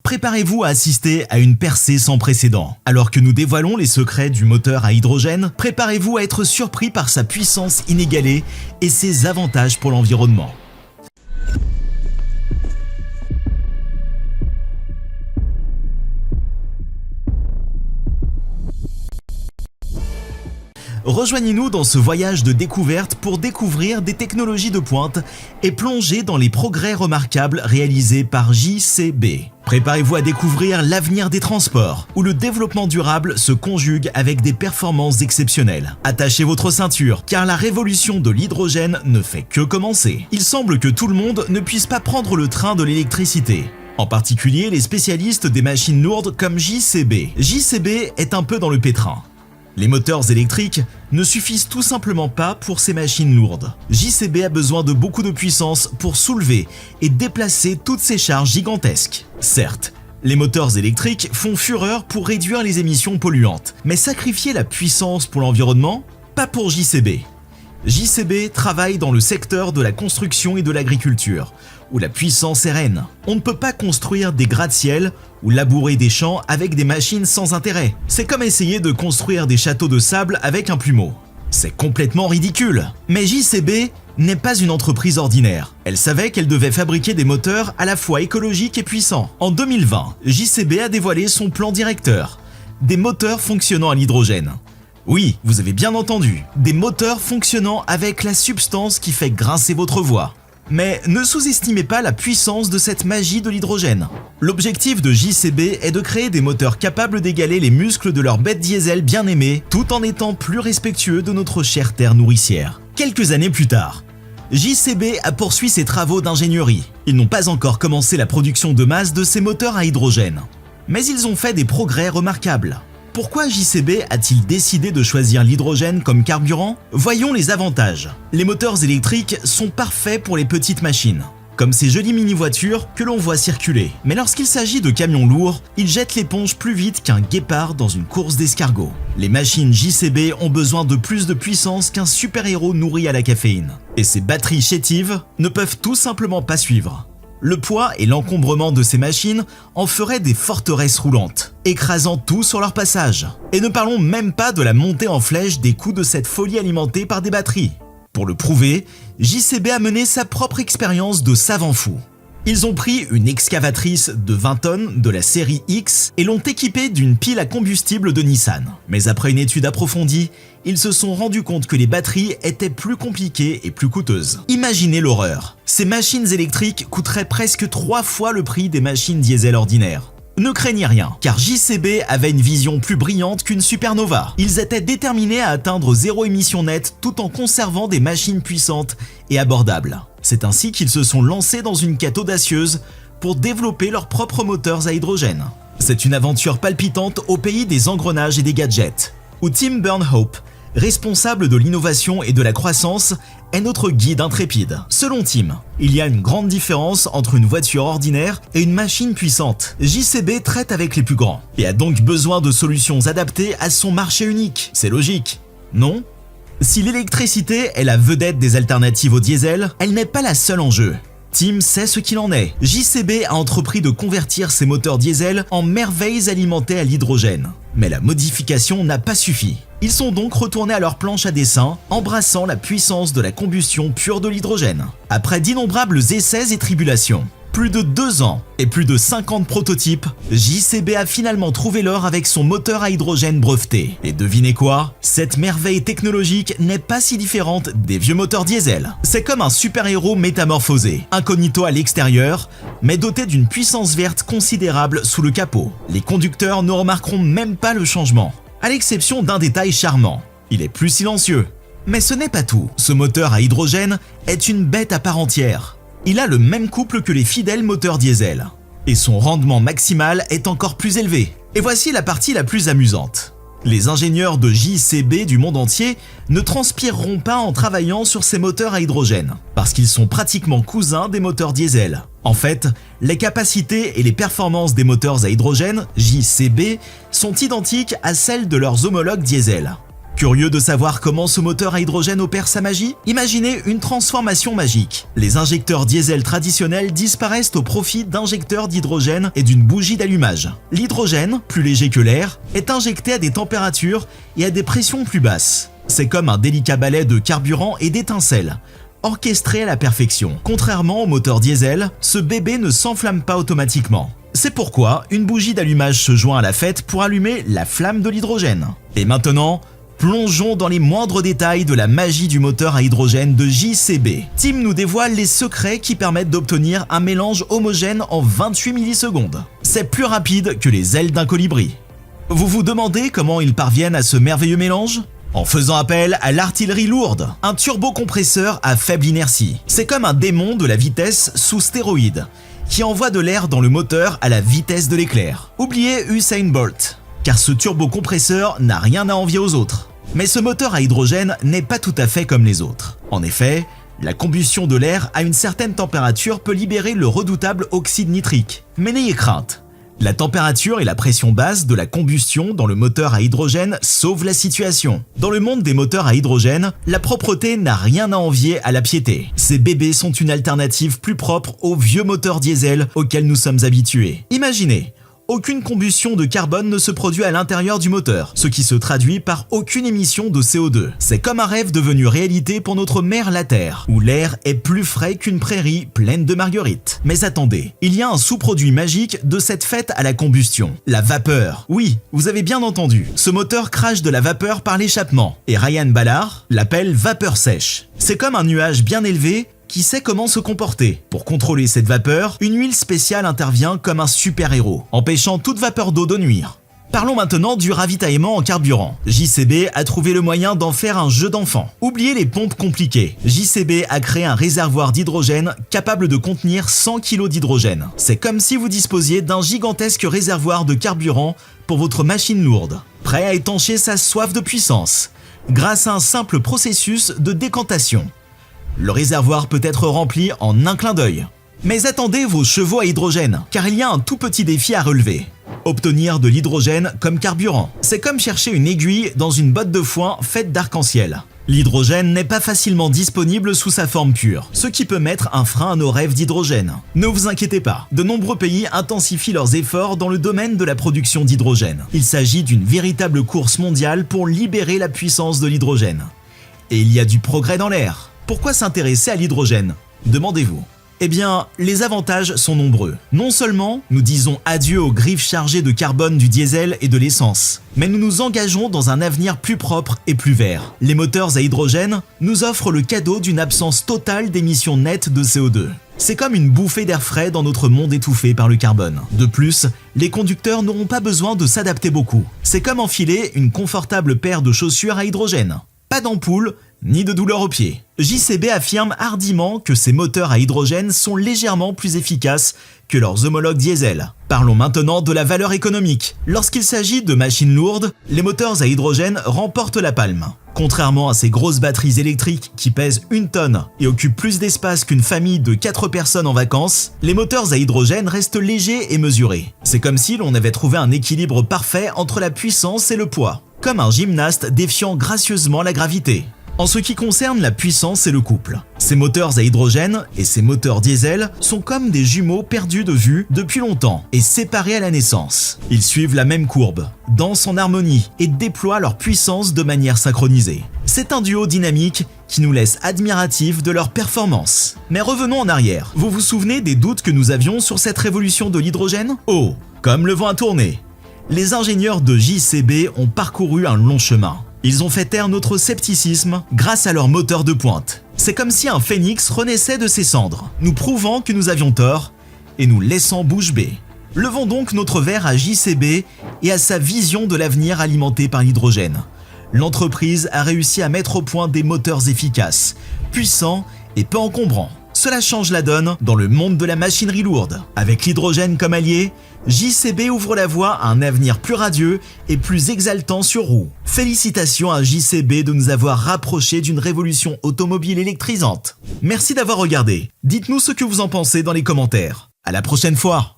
Préparez-vous à assister à une percée sans précédent. Alors que nous dévoilons les secrets du moteur à hydrogène, préparez-vous à être surpris par sa puissance inégalée et ses avantages pour l'environnement. Rejoignez-nous dans ce voyage de découverte pour découvrir des technologies de pointe et plonger dans les progrès remarquables réalisés par JCB. Préparez-vous à découvrir l'avenir des transports, où le développement durable se conjugue avec des performances exceptionnelles. Attachez votre ceinture, car la révolution de l'hydrogène ne fait que commencer. Il semble que tout le monde ne puisse pas prendre le train de l'électricité. En particulier les spécialistes des machines lourdes comme JCB. JCB est un peu dans le pétrin. Les moteurs électriques ne suffisent tout simplement pas pour ces machines lourdes. JCB a besoin de beaucoup de puissance pour soulever et déplacer toutes ces charges gigantesques. Certes, les moteurs électriques font fureur pour réduire les émissions polluantes, mais sacrifier la puissance pour l'environnement? Pas pour JCB. JCB travaille dans le secteur de la construction et de l'agriculture, où la puissance est reine. On ne peut pas construire des gratte-ciel ou labourer des champs avec des machines sans intérêt. C'est comme essayer de construire des châteaux de sable avec un plumeau. C'est complètement ridicule. Mais JCB n'est pas une entreprise ordinaire. Elle savait qu'elle devait fabriquer des moteurs à la fois écologiques et puissants. En 2020, JCB a dévoilé son plan directeur, des moteurs fonctionnant à l'hydrogène. Oui, vous avez bien entendu, des moteurs fonctionnant avec la substance qui fait grincer votre voix. Mais ne sous-estimez pas la puissance de cette magie de l'hydrogène. L'objectif de JCB est de créer des moteurs capables d'égaler les muscles de leur bête diesel bien-aimée, tout en étant plus respectueux de notre chère terre nourricière. Quelques années plus tard, JCB a poursuivi ses travaux d'ingénierie. Ils n'ont pas encore commencé la production de masse de ces moteurs à hydrogène. Mais ils ont fait des progrès remarquables. Pourquoi JCB a-t-il décidé de choisir l'hydrogène comme carburant? Voyons les avantages. Les moteurs électriques sont parfaits pour les petites machines, comme ces jolies mini-voitures que l'on voit circuler. Mais lorsqu'il s'agit de camions lourds, ils jettent l'éponge plus vite qu'un guépard dans une course d'escargot. Les machines JCB ont besoin de plus de puissance qu'un super-héros nourri à la caféine. Et ces batteries chétives ne peuvent tout simplement pas suivre. Le poids et l'encombrement de ces machines en feraient des forteresses roulantes, écrasant tout sur leur passage. Et ne parlons même pas de la montée en flèche des coûts de cette folie alimentée par des batteries. Pour le prouver, JCB a mené sa propre expérience de savant fou. Ils ont pris une excavatrice de 20 tonnes de la série X et l'ont équipée d'une pile à combustible de Nissan. Mais après une étude approfondie, ils se sont rendus compte que les batteries étaient plus compliquées et plus coûteuses. Imaginez l'horreur. Ces machines électriques coûteraient presque 3 fois le prix des machines diesel ordinaires. Ne craignez rien, car JCB avait une vision plus brillante qu'une supernova. Ils étaient déterminés à atteindre zéro émission nette tout en conservant des machines puissantes et abordables. C'est ainsi qu'ils se sont lancés dans une quête audacieuse pour développer leurs propres moteurs à hydrogène. C'est une aventure palpitante au pays des engrenages et des gadgets, où Tim Burnhope, responsable de l'innovation et de la croissance, est notre guide intrépide. Selon Tim, il y a une grande différence entre une voiture ordinaire et une machine puissante. JCB traite avec les plus grands et a donc besoin de solutions adaptées à son marché unique. C'est logique, non? Si l'électricité est la vedette des alternatives au diesel, elle n'est pas la seule en jeu. Tim sait ce qu'il en est. JCB a entrepris de convertir ses moteurs diesel en merveilles alimentées à l'hydrogène. Mais la modification n'a pas suffi. Ils sont donc retournés à leur planche à dessin, embrassant la puissance de la combustion pure de l'hydrogène. Après d'innombrables essais et tribulations, plus de 2 ans et plus de 50 prototypes, JCB a finalement trouvé l'or avec son moteur à hydrogène breveté. Et devinez quoi? Cette merveille technologique n'est pas si différente des vieux moteurs diesel. C'est comme un super-héros métamorphosé, incognito à l'extérieur, mais doté d'une puissance verte considérable sous le capot. Les conducteurs ne remarqueront même pas le changement, à l'exception d'un détail charmant. Il est plus silencieux. Mais ce n'est pas tout. Ce moteur à hydrogène est une bête à part entière. Il a le même couple que les fidèles moteurs diesel. Et son rendement maximal est encore plus élevé. Et voici la partie la plus amusante. Les ingénieurs de JCB du monde entier ne transpireront pas en travaillant sur ces moteurs à hydrogène, parce qu'ils sont pratiquement cousins des moteurs diesel. En fait, les capacités et les performances des moteurs à hydrogène, JCB, sont identiques à celles de leurs homologues diesel. Curieux de savoir comment ce moteur à hydrogène opère sa magie? Imaginez une transformation magique. Les injecteurs diesel traditionnels disparaissent au profit d'injecteurs d'hydrogène et d'une bougie d'allumage. L'hydrogène, plus léger que l'air, est injecté à des températures et à des pressions plus basses. C'est comme un délicat balai de carburant et d'étincelles, orchestré à la perfection. Contrairement au moteur diesel, ce bébé ne s'enflamme pas automatiquement. C'est pourquoi une bougie d'allumage se joint à la fête pour allumer la flamme de l'hydrogène. Et maintenant, plongeons dans les moindres détails de la magie du moteur à hydrogène de JCB. Tim nous dévoile les secrets qui permettent d'obtenir un mélange homogène en 28 millisecondes. C'est plus rapide que les ailes d'un colibri. Vous vous demandez comment ils parviennent à ce merveilleux mélange? En faisant appel à l'artillerie lourde, un turbocompresseur à faible inertie. C'est comme un démon de la vitesse sous stéroïde, qui envoie de l'air dans le moteur à la vitesse de l'éclair. Oubliez Usain Bolt, car ce turbocompresseur n'a rien à envier aux autres. Mais ce moteur à hydrogène n'est pas tout à fait comme les autres. En effet, la combustion de l'air à une certaine température peut libérer le redoutable oxyde nitrique. Mais n'ayez crainte. La température et la pression basse de la combustion dans le moteur à hydrogène sauvent la situation. Dans le monde des moteurs à hydrogène, la propreté n'a rien à envier à la piété. Ces bébés sont une alternative plus propre aux vieux moteurs diesel auxquels nous sommes habitués. Imaginez, aucune combustion de carbone ne se produit à l'intérieur du moteur, ce qui se traduit par aucune émission de CO2. C'est comme un rêve devenu réalité pour notre mère la Terre, où l'air est plus frais qu'une prairie pleine de marguerites. Mais attendez, il y a un sous-produit magique de cette fête à la combustion, la vapeur. Oui, vous avez bien entendu, ce moteur crache de la vapeur par l'échappement, et Ryan Ballard l'appelle vapeur sèche. C'est comme un nuage bien élevé qui sait comment se comporter. Pour contrôler cette vapeur, une huile spéciale intervient comme un super-héros, empêchant toute vapeur d'eau de nuire. Parlons maintenant du ravitaillement en carburant. JCB a trouvé le moyen d'en faire un jeu d'enfant. Oubliez les pompes compliquées. JCB a créé un réservoir d'hydrogène capable de contenir 100 kg d'hydrogène. C'est comme si vous disposiez d'un gigantesque réservoir de carburant pour votre machine lourde, prêt à étancher sa soif de puissance, grâce à un simple processus de décantation. Le réservoir peut être rempli en un clin d'œil. Mais attendez vos chevaux à hydrogène, car il y a un tout petit défi à relever. Obtenir de l'hydrogène comme carburant. C'est comme chercher une aiguille dans une botte de foin faite d'arc-en-ciel. L'hydrogène n'est pas facilement disponible sous sa forme pure, ce qui peut mettre un frein à nos rêves d'hydrogène. Ne vous inquiétez pas, de nombreux pays intensifient leurs efforts dans le domaine de la production d'hydrogène. Il s'agit d'une véritable course mondiale pour libérer la puissance de l'hydrogène. Et il y a du progrès dans l'air. Pourquoi s'intéresser à l'hydrogène? Demandez-vous. Eh bien, les avantages sont nombreux. Non seulement nous disons adieu aux griffes chargées de carbone du diesel et de l'essence, mais nous nous engageons dans un avenir plus propre et plus vert. Les moteurs à hydrogène nous offrent le cadeau d'une absence totale d'émissions nettes de CO2. C'est comme une bouffée d'air frais dans notre monde étouffé par le carbone. De plus, les conducteurs n'auront pas besoin de s'adapter beaucoup. C'est comme enfiler une confortable paire de chaussures à hydrogène. Pas d'ampoule, ni de douleur aux pieds. JCB affirme hardiment que ces moteurs à hydrogène sont légèrement plus efficaces que leurs homologues diesel. Parlons maintenant de la valeur économique. Lorsqu'il s'agit de machines lourdes, les moteurs à hydrogène remportent la palme. Contrairement à ces grosses batteries électriques qui pèsent 1 tonne et occupent plus d'espace qu'une famille de 4 personnes en vacances, les moteurs à hydrogène restent légers et mesurés. C'est comme si l'on avait trouvé un équilibre parfait entre la puissance et le poids, comme un gymnaste défiant gracieusement la gravité. En ce qui concerne la puissance et le couple, ces moteurs à hydrogène et ces moteurs diesel sont comme des jumeaux perdus de vue depuis longtemps et séparés à la naissance. Ils suivent la même courbe, dansent en harmonie et déploient leur puissance de manière synchronisée. C'est un duo dynamique qui nous laisse admiratifs de leur performance. Mais revenons en arrière. Vous vous souvenez des doutes que nous avions sur cette révolution de l'hydrogène? Oh, comme le vent a tourné. Les ingénieurs de JCB ont parcouru un long chemin. Ils ont fait taire notre scepticisme grâce à leur moteur de pointe. C'est comme si un phénix renaissait de ses cendres, nous prouvant que nous avions tort et nous laissant bouche bée. Levons donc notre verre à JCB et à sa vision de l'avenir alimenté par l'hydrogène. L'entreprise a réussi à mettre au point des moteurs efficaces, puissants et peu encombrants. Cela change la donne dans le monde de la machinerie lourde. Avec l'hydrogène comme allié, JCB ouvre la voie à un avenir plus radieux et plus exaltant sur roue. Félicitations à JCB de nous avoir rapprochés d'une révolution automobile électrisante. Merci d'avoir regardé. Dites-nous ce que vous en pensez dans les commentaires. À la prochaine fois.